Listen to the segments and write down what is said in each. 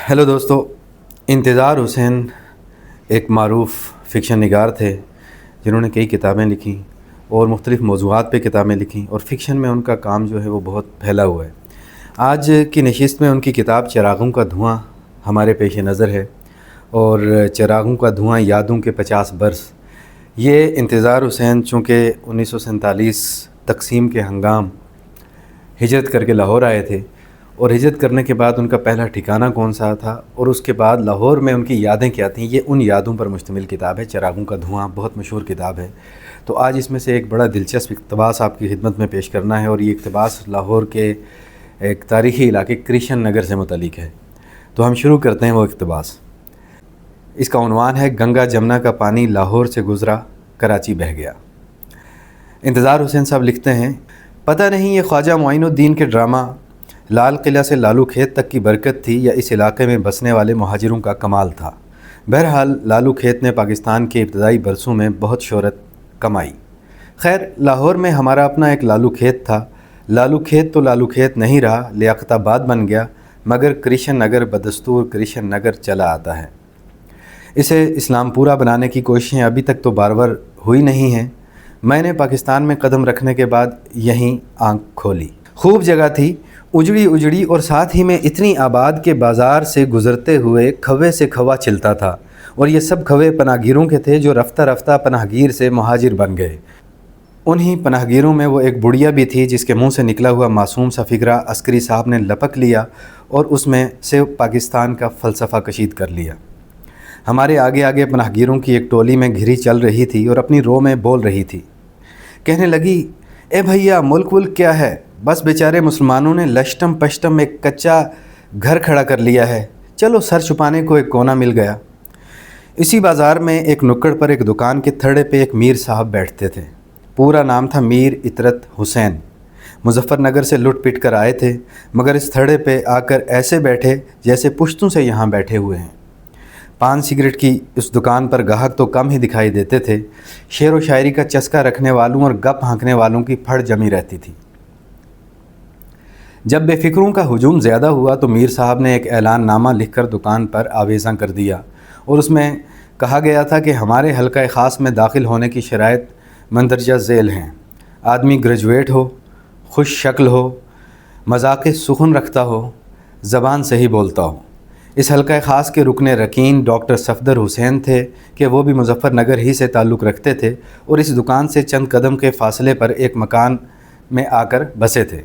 Hello दोस्तों, इंतज़ार हुसैन एक मारूफ़ फ़िक्शन निगार थे जिन्होंने कई किताबें लिखी और मुख्तलिफ़ मौज़ूआत पे किताबें लिखी और फ़िक्शन में उनका काम जो है वो बहुत फैला हुआ है। आज की नशिस्त में उनकी किताब चिरागों का धुआं हमारे पेश नज़र है और चिरागों का धुआं यादों के 50 बरस। ये इंतज़ार हुसैन चूँकि 1947 तक़सीम के हंगाम हिजरत करके लाहौर आए थे और हिजरत करने के बाद उनका पहला ठिकाना कौन सा था और उसके बाद लाहौर में उनकी यादें क्या थीं, ये उन यादों पर मुश्तमिल किताब है। चिरागों का धुआं बहुत मशहूर किताब है। तो आज इसमें से एक बड़ा दिलचस्प इक़्तिबास आपकी खिदमत में पेश करना है और ये इक़्तिबास लाहौर के एक तारीख़ी इलाके कृष्ण नगर से मुतल्लिक़ है। तो हम शुरू करते हैं वो इक़्तिबास। इसका उन्वान है गंगा जमुना का पानी लाहौर से गुज़रा कराची बह गया। इंतज़ार हुसैन साहब लिखते हैं, पता नहीं ये ख्वाजा मोइनुद्दीन के ड्रामा लाल किला से लालू खेत तक की बरकत थी या इस इलाके में बसने वाले महाजिरों का कमाल था। बहरहाल लालू खेत ने पाकिस्तान के इब्तदाई बरसों में बहुत शोहरत कमाई। खैर, लाहौर में हमारा अपना एक लालू खेत था। लालू खेत तो लालू खेत नहीं रहा, लियाकताबाद बन गया, मगर कृष्ण नगर बदस्तूर कृष्ण नगर चला आता है। इसे इस्लामपुरा बनाने की कोशिशें अभी तक तो बारबार हुई नहीं हैं। मैंने पाकिस्तान में कदम रखने के बाद यहीं आंख खोली। खूब जगह थी, उजड़ी उजड़ी, और साथ ही में इतनी आबाद के बाज़ार से गुज़रते हुए खवे से खवा चलता था और ये सब खवे पनाहगीरों के थे जो रफ्ता रफ्ता पनाहगीर से महाजिर बन गए। उन्हीं पनाहगीरों में वो एक बुढ़िया भी थी जिसके मुंह से निकला हुआ मासूम सा फिक्रा अस्करी साहब ने लपक लिया और उसमें से पाकिस्तान का फ़लसफ़ा कशीद कर लिया। हमारे आगे आगे पनाहगीरों की एक टोली में घिरी चल रही थी और अपनी रो में बोल रही थी। कहने लगी, ए भैया, मुल्क वुल्क क्या है, बस बेचारे मुसलमानों ने लश्टम पश्टम एक कच्चा घर खड़ा कर लिया है, चलो सर छुपाने को एक कोना मिल गया। इसी बाज़ार में एक नुक्कड़ पर एक दुकान के थड़े पे एक मीर साहब बैठते थे। पूरा नाम था मीर इतरत हुसैन। मुजफ्फरनगर से लुट पिट कर आए थे, मगर इस थड़े पे आकर ऐसे बैठे जैसे पुश्तों से यहाँ बैठे हुए हैं। पान सिगरेट की इस दुकान पर गाहक तो कम ही दिखाई देते थे। शेर व शायरी का चस्का रखने वालों और गप हाँकने वालों की फड़ जमी रहती थी। जब बेफिक्रों का हुजूम ज़्यादा हुआ तो मीर साहब ने एक ऐलान नामा लिखकर दुकान पर आवेज़ा कर दिया और उसमें कहा गया था कि हमारे हल्का ख़ास में दाखिल होने की शराइत मंदरजा झेल हैं। आदमी ग्रेजुएट हो, खुश शक्ल हो, मज़ाक़ सुखन रखता हो, ज़बान सही बोलता हो। इस हल्का ख़ास के रुकने रकीन डॉक्टर सफदर हुसैन थे कि वो भी मुजफ्फरनगर ही से ताल्लुक़ रखते थे और इस दुकान से चंद कदम के फ़ासले पर एक मकान में आकर बसे थे।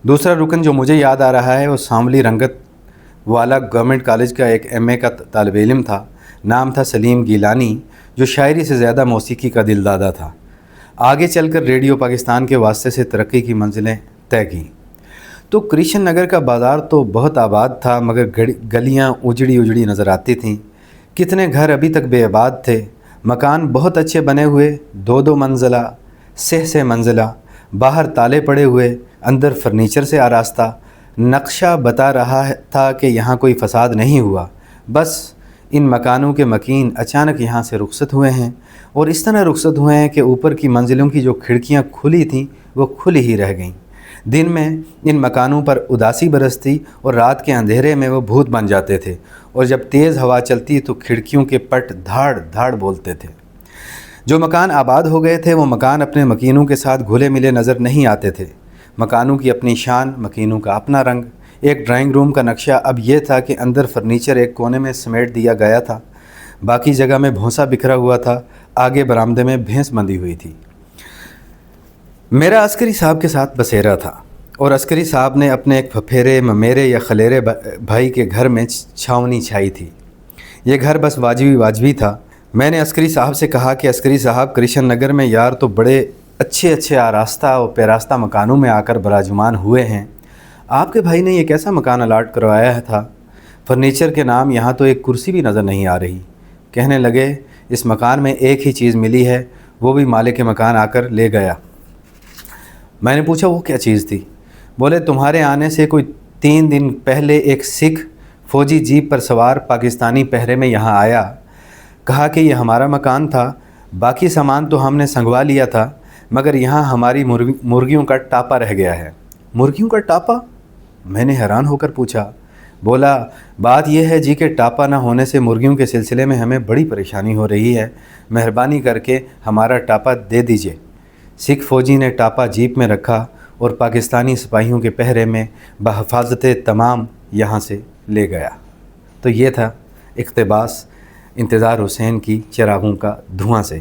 दूसरा रुकन जो मुझे याद आ रहा है वो सांवली रंगत वाला गवर्नमेंट कॉलेज का एक एमए का तालिब इल्म था। नाम था सलीम गिलानी, जो शायरी से ज़्यादा मौसीकी का दिलदादा था। आगे चलकर रेडियो पाकिस्तान के वास्ते से तरक्की की मंजिलें तय की। तो कृष्ण नगर का बाज़ार तो बहुत आबाद था, मगर गलियाँ उजड़ी उजड़ी नज़र आती थीं। कितने घर अभी तक बेआबाद थे। मकान बहुत अच्छे बने हुए, 2-2 मंजिला, से मंजिला, बाहर ताले पड़े हुए, अंदर फर्नीचर से आरास्ता। नक्शा बता रहा था कि यहाँ कोई फसाद नहीं हुआ, बस इन मकानों के मकीन अचानक यहाँ से रुखसत हुए हैं और इस तरह रुखसत हुए हैं कि ऊपर की मंजिलों की जो खिड़कियाँ खुली थीं वो खुली ही रह गईं। दिन में इन मकानों पर उदासी बरसती और रात के अंधेरे में वो भूत बन जाते थे और जब तेज़ हवा चलती तो खिड़कियों के पट धाड़ धाड़ बोलते थे। जो मकान आबाद हो गए थे वो मकान अपने मकीनों के साथ घुले मिले नज़र नहीं आते थे। मकानों की अपनी शान, मकीनों का अपना रंग। एक ड्राइंग रूम का नक्शा अब ये था कि अंदर फर्नीचर एक कोने में समेट दिया गया था, बाकी जगह में भूसा बिखरा हुआ था। आगे बरामदे में भैंस बंधी हुई थी। मेरा अस्करी साहब के साथ बसेरा था और अस्करी साहब ने अपने एक फफेरे ममेरे या खलेरे भाई के घर में छावनी छाई थी। ये घर बस वाजबी था। मैंने अस्करी साहब से कहा कि अस्करी साहब, कृष्ण नगर में यार तो बड़े अच्छे आरास्ता और पैरास्ता मकानों में आकर बराजुमान हुए हैं, आपके भाई ने ये कैसा मकान अलाट करवाया था? फर्नीचर के नाम यहाँ तो एक कुर्सी भी नज़र नहीं आ रही। कहने लगे, इस मकान में एक ही चीज़ मिली है, वो भी मालिक के मकान आकर ले गया। मैंने पूछा, वो क्या चीज़ थी? बोले, तुम्हारे आने से कोई 3 दिन पहले एक सिख फ़ौजी जीप पर सवार पाकिस्तानी पहरे में यहाँ आया। कहा कि ये हमारा मकान था, बाकी सामान तो हमने संगवा लिया था, मगर यहाँ हमारी मुर्गियों का टापा रह गया है। मुर्गियों का टापा? मैंने हैरान होकर पूछा। بولا بات یہ ہے جی کہ ٹاپا نہ ہونے سے مرغیوں کے سلسلے میں ہمیں بڑی پریشانی ہو رہی ہے، مہربانی کر کے ہمارا ٹاپا دے دیجئے۔ سکھ فوجی نے ٹاپا جیپ میں رکھا اور پاکستانی سپاہیوں کے پہرے میں بحفاظت تمام یہاں سے لے گیا۔ تو یہ تھا اقتباس انتظار حسین کی چراغوں کا دھواں سے۔